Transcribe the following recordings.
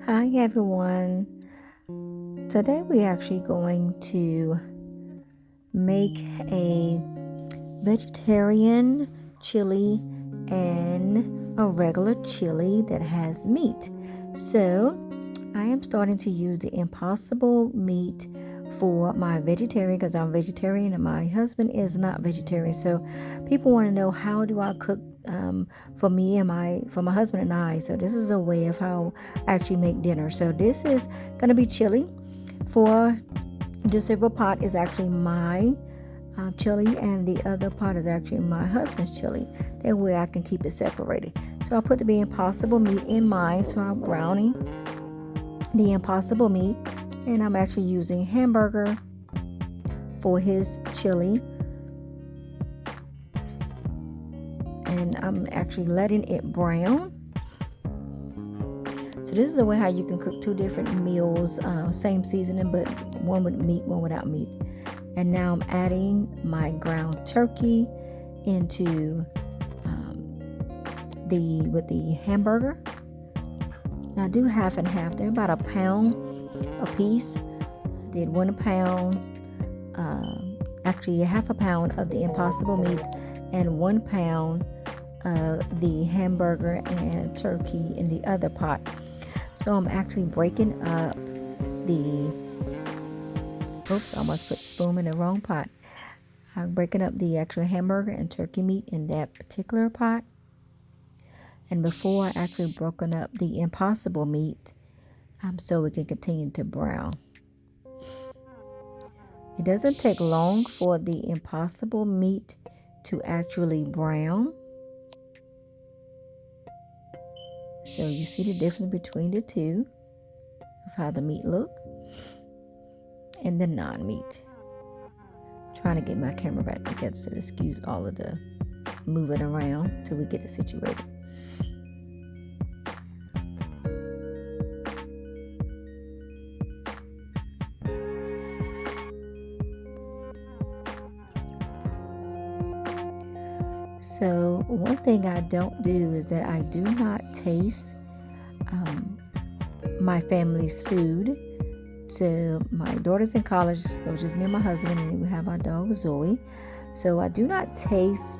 Hi everyone. Today we're actually going to make a vegetarian chili and a regular chili that has meat. So I am starting to use the impossible meat for my vegetarian because I'm vegetarian and my husband is not vegetarian. So people want to know, how do I cook for my husband and I. So this is a way of how I actually make dinner. So this is going to be chili. For this silver pot is actually my chili, and the other pot is actually my husband's chili. That way I can keep it separated. So I put the impossible meat in mine. So I'm browning the impossible meat, and I'm actually using hamburger for his chili, and I'm actually letting it brown. So this is the way how you can cook two different meals, same seasoning, but one with meat, one without meat. And now I'm adding my ground turkey into with the hamburger. And I do half and half. They're about a pound a piece. I did 1 pound, actually half a pound of the impossible meat and 1 pound of the hamburger and turkey in the other pot. So I'm actually breaking up I almost put the spoon in the wrong pot. I'm breaking up the actual hamburger and turkey meat in that particular pot. And before I actually broken up the impossible meat, so we can continue to brown. It doesn't take long for the impossible meat to actually brown. So you see the difference between the two of how the meat look and the non-meat. Trying to get my camera back together, so excuse all of the moving around till we get it situated. So one thing I don't do is that I do not taste my family's food. So my daughter's in college, so just me and my husband, and then we have our dog Zoe. So I do not taste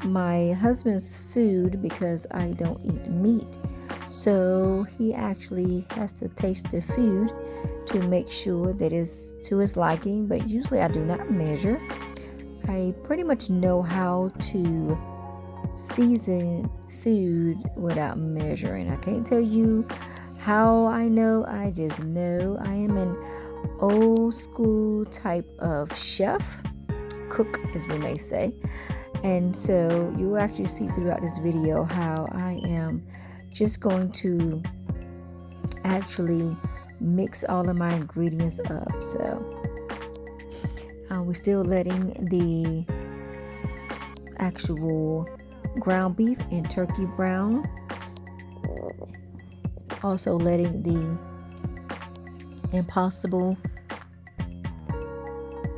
my husband's food because I don't eat meat. So he actually has to taste the food to make sure that it's to his liking, but usually I do not measure. I pretty much know how to season food without measuring. I can't tell you how I know. I just know. I am an old school type of chef, cook as we may say. And so you'll actually see throughout this video how I am just going to actually mix all of my ingredients up. So we're still letting the actual ground beef and turkey brown. Also letting the impossible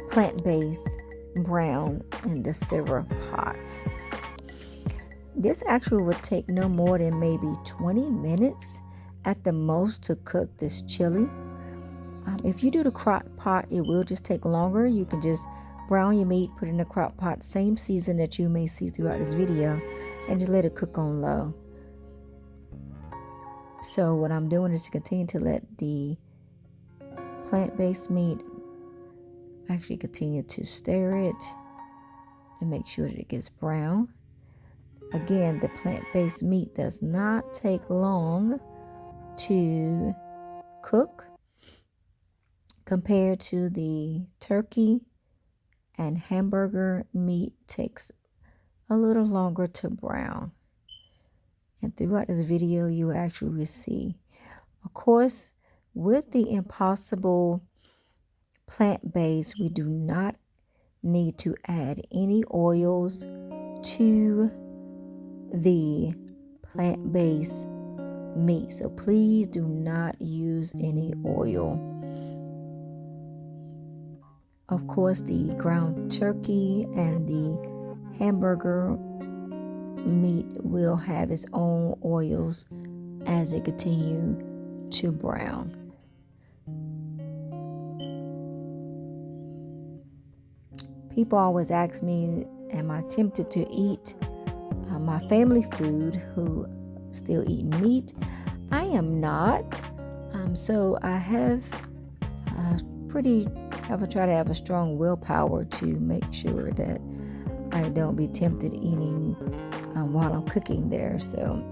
plant-based brown in the silver pot. This actually would take no more than maybe 20 minutes at the most to cook this chili. If you do the crock pot, it will just take longer. You can just brown your meat, put it in the crock pot, same season that you may see throughout this video, and just let it cook on low. So what I'm doing is to continue to let the plant-based meat actually continue to stir it and make sure that it gets brown. Again, the plant-based meat does not take long to cook compared to the turkey and hamburger meat takes a little longer to brown. And throughout this video, you actually will see. Of course, with the impossible plant-based, we do not need to add any oils to the plant-based meat. So please do not use any oil. Of course, the ground turkey and the hamburger meat will have its own oils as it continue to brown. People always ask me, am I tempted to eat my family food who still eat meat? I am not. So I have try to have a strong willpower to make sure that I don't be tempted eating while I'm cooking there. So,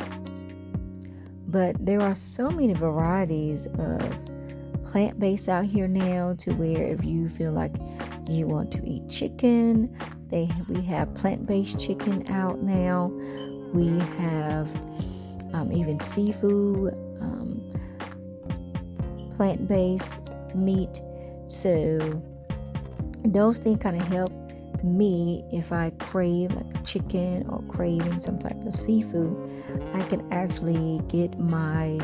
but there are so many varieties of plant-based out here now, to where if you feel like you want to eat chicken, we have plant-based chicken out now. We have even seafood, plant-based meat. So those things kind of help me if I crave like chicken or craving some type of seafood. I can actually get my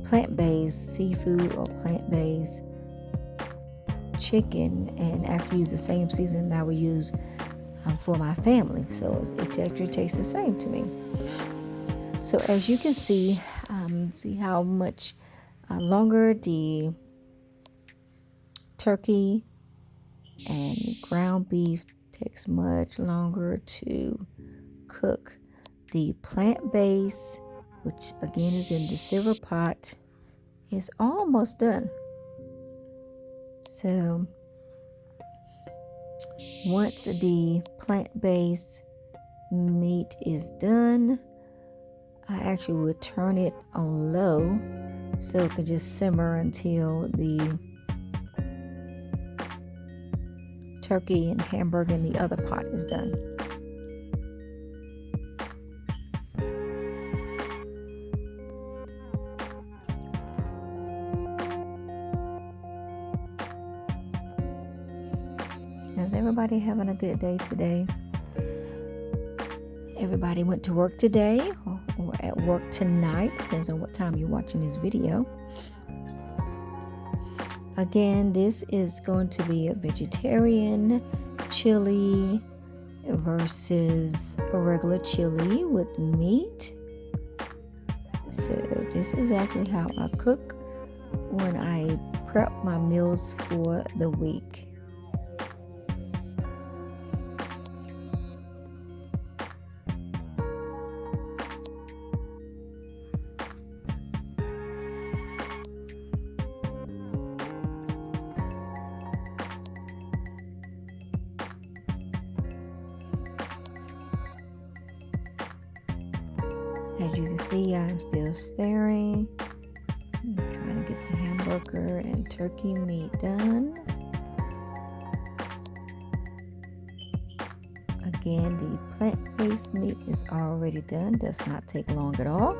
plant-based seafood or plant-based chicken and actually use the same seasoning I would use for my family. So it actually tastes the same to me. So as you can see how much longer the turkey and ground beef takes much longer to cook. The plant-based, which again is in the silver pot, is almost done. So once the plant-based meat is done, I actually would turn it on low so it can just simmer until the turkey and hamburger in the other pot is done. Is everybody having a good day today? Everybody went to work today or at work tonight, depends on what time you're watching this video. Again, this is going to be a vegetarian chili versus a regular chili with meat. So this is exactly how I cook when I prep my meals for the week. As you can see, I'm still stirring. I'm trying to get the hamburger and turkey meat done. Again, the plant-based meat is already done. Does not take long at all.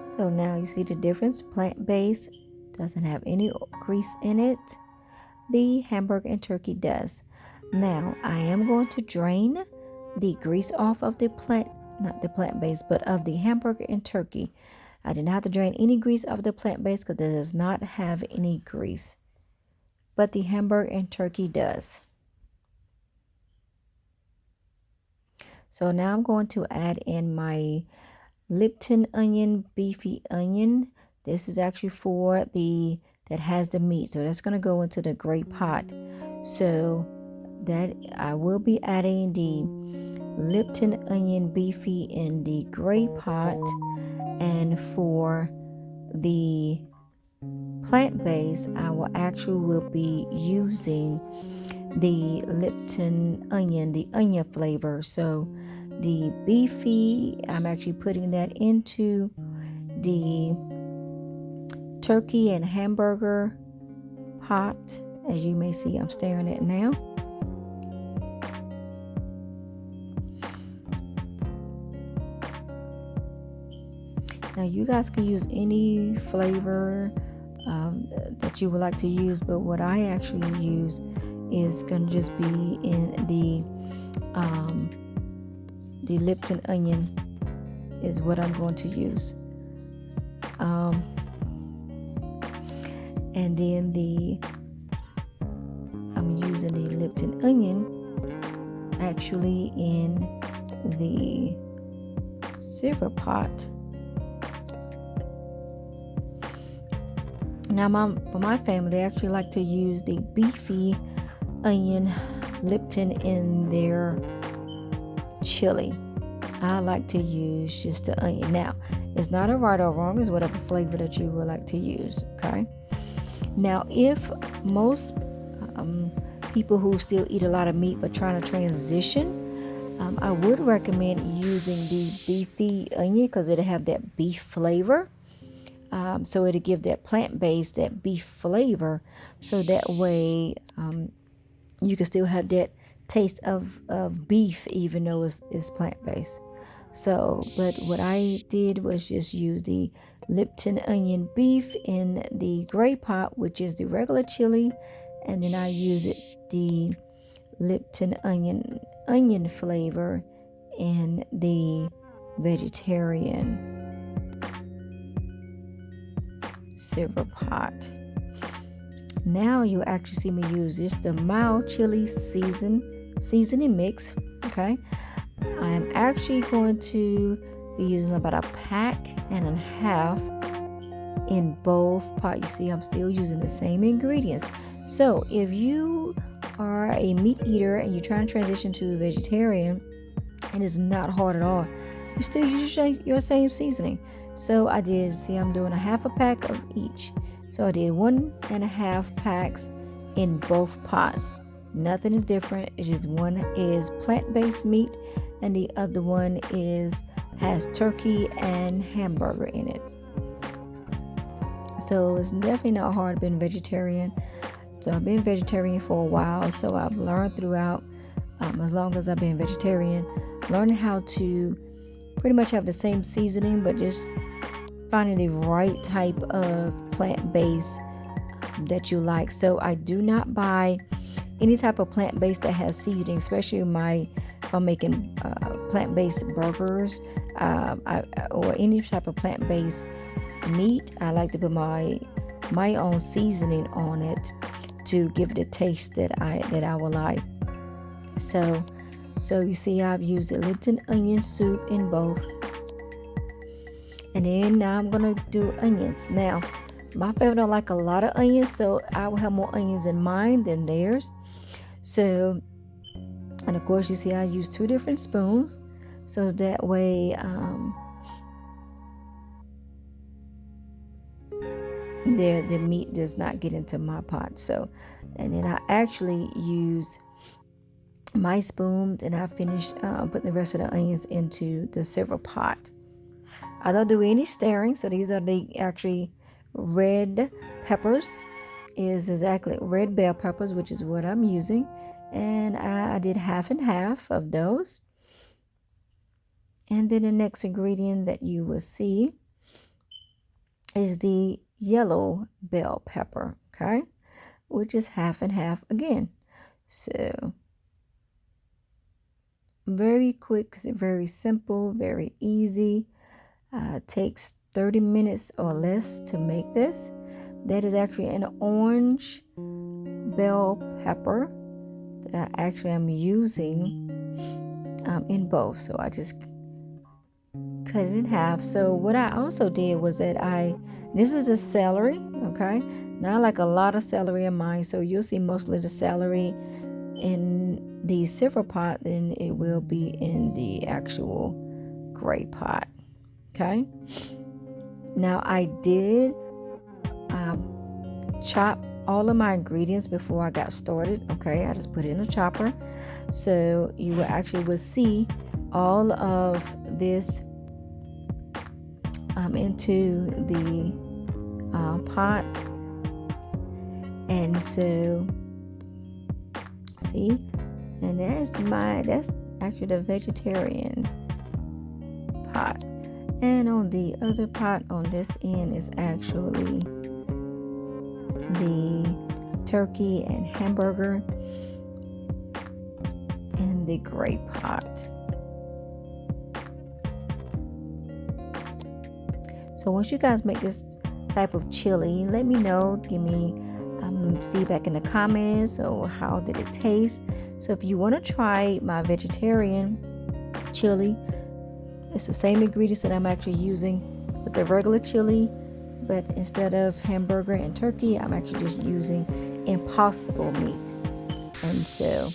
So now you see the difference. Plant-based doesn't have any grease in it. The hamburger and turkey does. Now I am going to drain the grease off of the not the plant-based, but of the hamburger and turkey. I did not have to drain any grease off the plant-based because it does not have any grease. But the hamburger and turkey does. So now I'm going to add in my Lipton onion, beefy onion. This is actually for that has the meat. So that's going to go into the gray pot. So that I will be adding the Lipton onion beefy in the gray pot. And for the plant-based, I will be using the Lipton onion, the onion flavor. So the beefy, I'm actually putting that into the turkey and hamburger pot. As you may see, I'm stirring it now. Now you guys can use any flavor that you would like to use, but what I actually use is going to just be in the Lipton onion is what I'm going to use. And then I'm using the Lipton onion actually in the silver pot. Now, for my family, they actually like to use the beefy onion Lipton in their chili. I like to use just the onion. Now, it's not a right or wrong, it's whatever flavor that you would like to use, okay? Now, if most people who still eat a lot of meat but trying to transition, I would recommend using the beefy onion because it'll have that beef flavor. So it'll give that plant-based, that beef flavor. So that way you can still have that taste of beef even though it's plant-based. So, but what I did was just use the Lipton onion beef in the gray pot, which is the regular chili, and then I use the Lipton onion flavor in the vegetarian silver pot. Now you actually see me use this, the mild chili seasoning mix. Okay, I am actually going to be using about a pack and a half in both pots. You see, I'm still using the same ingredients. So if you are a meat eater and you're trying to transition to a vegetarian, and it's not hard at all, you still use your same seasoning. So I did, see, I'm doing a half a pack of each. So I did 1.5 packs in both pots. Nothing is different. It's just one is plant-based meat and the other one has turkey and hamburger in it. So it's definitely not hard being vegetarian. So I've been vegetarian for a while. So I've learned throughout, as long as I've been vegetarian, learning how to pretty much have the same seasoning, but just finding the right type of plant-based that you like. So I do not buy any type of plant-based that has seasoning, especially if I'm making plant-based burgers or any type of plant-based meat. I like to put my own seasoning on it to give it a taste that I would like. So you see, I've used the Lipton onion soup in both. And then now I'm going to do onions. Now, my family don't like a lot of onions, so I will have more onions in mine than theirs. So, and of course, you see I use 2 different spoons. So that way, the meat does not get into my pot. So, and then I actually use my spoon, and I finished putting the rest of the onions into the silver pot. I don't do any stirring, so these are the actually red peppers. Is exactly red bell peppers, which is what I'm using, and I did half and half of those. And then the next ingredient that you will see is the yellow bell pepper, okay, which is half and half again. So very quick, very simple, very easy. Takes 30 minutes or less to make this. That is actually an orange bell pepper that I actually am using in both. So I just cut it in half. So what I also did was that this is a celery, okay? Not like a lot of celery in mine, so you'll see mostly the celery in the silver pot than it will be in the actual gray pot. Okay, now I did chop all of my ingredients before I got started. Okay, I just put it in a chopper, so you will see all of this into the pot. And so see, and that's actually the vegetarian pot. And on the other pot on this end is actually the turkey and hamburger in the gray pot. So once you guys make this type of chili, let me know. Give me feedback in the comments, or how did it taste. So if you want to try my vegetarian chili, it's the same ingredients that I'm actually using with the regular chili, but instead of hamburger and turkey, I'm actually just using impossible meat. And so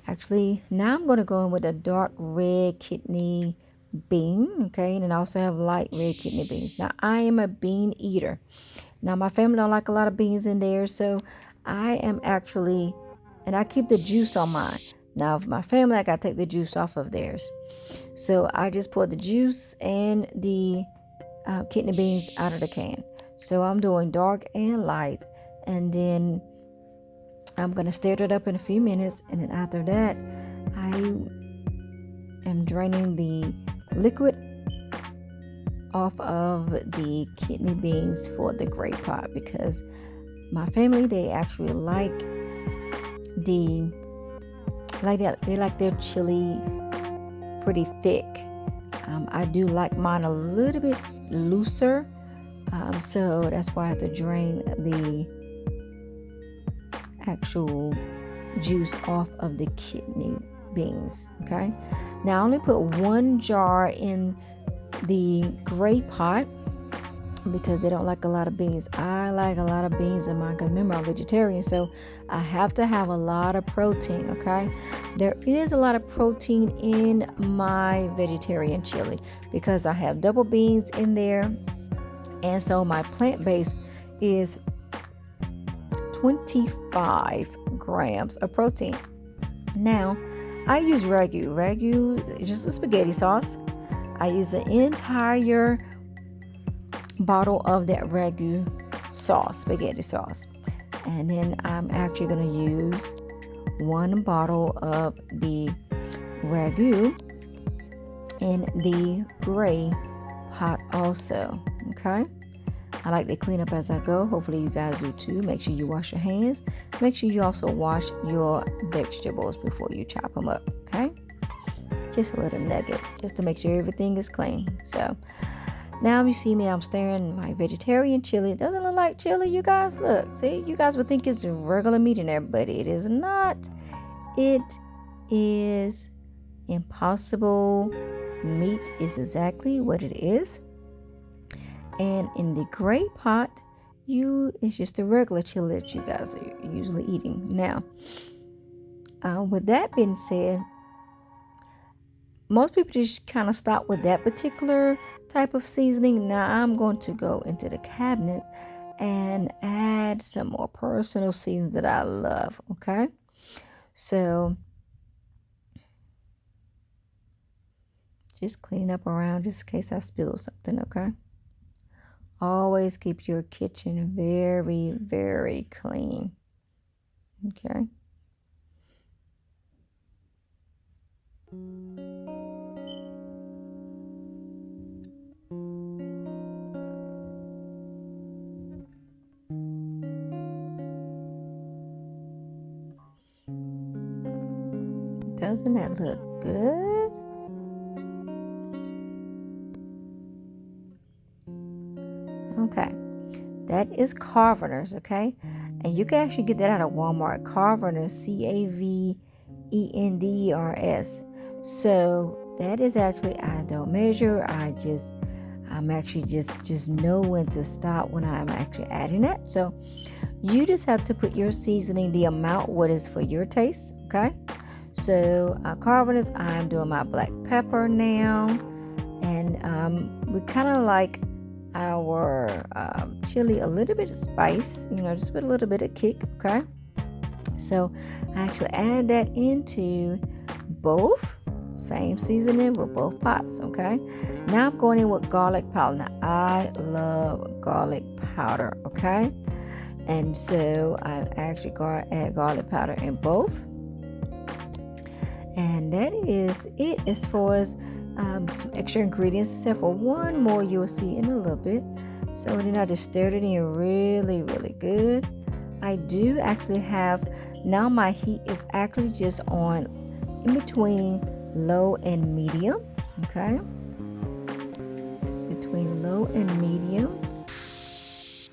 actually now I'm going to go in with a dark red kidney bean, okay, and I also have light red kidney beans. Now I am a bean eater. Now my family don't like a lot of beans in there, so I am actually, and I keep the juice on mine. Now for my family, I gotta take the juice off of theirs, so I just pour the juice and the kidney beans out of the can. So I'm doing dark and light, and then I'm gonna stir it up in a few minutes, and then after that I am draining the liquid off of the kidney beans for the gray pot, because my family, they actually like their chili pretty thick. I do like mine a little bit looser, so that's why I have to drain the actual juice off of the kidney beans. Okay, now I only put 1 jar in the gray pot because they don't like a lot of beans. I like a lot of beans in mine, because remember, I'm vegetarian, so I have to have a lot of protein. Okay, there is a lot of protein in my vegetarian chili because I have double beans in there, and so my plant base is 25 grams of protein. Now I use ragu, just a spaghetti sauce. I use an entire bottle of that ragu sauce, spaghetti sauce. And then I'm actually going to use 1 bottle of the ragu in the gray pot also. Okay? I like to clean up as I go. Hopefully you guys do too. Make sure you wash your hands. Make sure you also wash your vegetables before you chop them up. Okay? Just a little nugget, just to make sure everything is clean. So now you see me, I'm stirring my vegetarian chili. It doesn't look like chili, you guys. Look, see, you guys would think it's regular meat in there, but it is not. It is impossible meat, is exactly what it is. And in the gray pot, it's just a regular chili that you guys are usually eating. Now, with that being said, most people just kind of stop with that particular type of seasoning. Now I'm going to go into the cabinet and add some more personal seasonings that I love. Okay, so just clean up around just in case I spill something. Okay, always keep your kitchen very, very clean. Okay. Doesn't that look good? Okay, that is Carvener's, okay? And you can actually get that out of Walmart. Carvener's, Cavenders. So that is actually, I don't measure. I'm actually just know when to stop when I'm actually adding it. So you just have to put your seasoning, the amount, what is for your taste, okay? So Carvener's, I'm doing my black pepper now, and we kind of like our chili a little bit of spice, just with a little bit of kick. Okay, so I actually add that into both, same seasoning with both pots. Okay, now I'm going in with garlic powder. Now I love garlic powder. Okay, and so I actually add garlic powder in both. And that is it as far as some extra ingredients, except for one more you'll see in a little bit. So then I just stirred it in really, really good. I do actually have, now my heat is actually just on in between low and medium. Okay. Between low and medium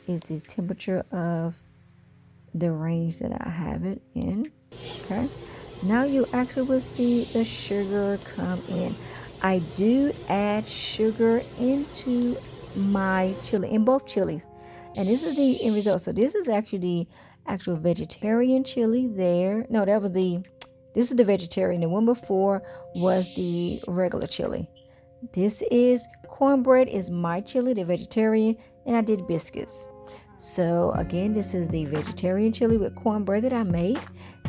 is the temperature of the range that I have it in. Okay. Now you actually will see the sugar come in. I do add sugar into my chili, in both chilies. And this is the end result. So this is actually the actual vegetarian chili there. No, this is the vegetarian. The one before was the regular chili. This is cornbread is my chili, the vegetarian, and I did biscuits. So again, this is the vegetarian chili with cornbread that I made,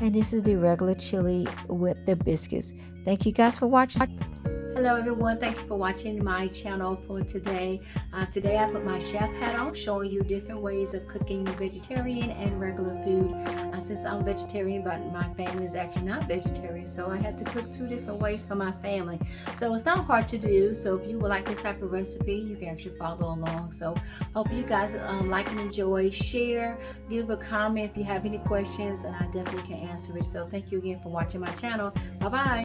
and this is the regular chili with the biscuits. Thank you guys for watching. Hello everyone, thank you for watching my channel for today. Today I put my chef hat on, showing you different ways of cooking vegetarian and regular food. Since I'm vegetarian, but my family is actually not vegetarian, so I had to cook 2 different ways for my family. So it's not hard to do, so if you would like this type of recipe, you can actually follow along. So hope you guys like and enjoy, share, give a comment if you have any questions, and I definitely can answer it. So thank you again for watching my channel. Bye-bye.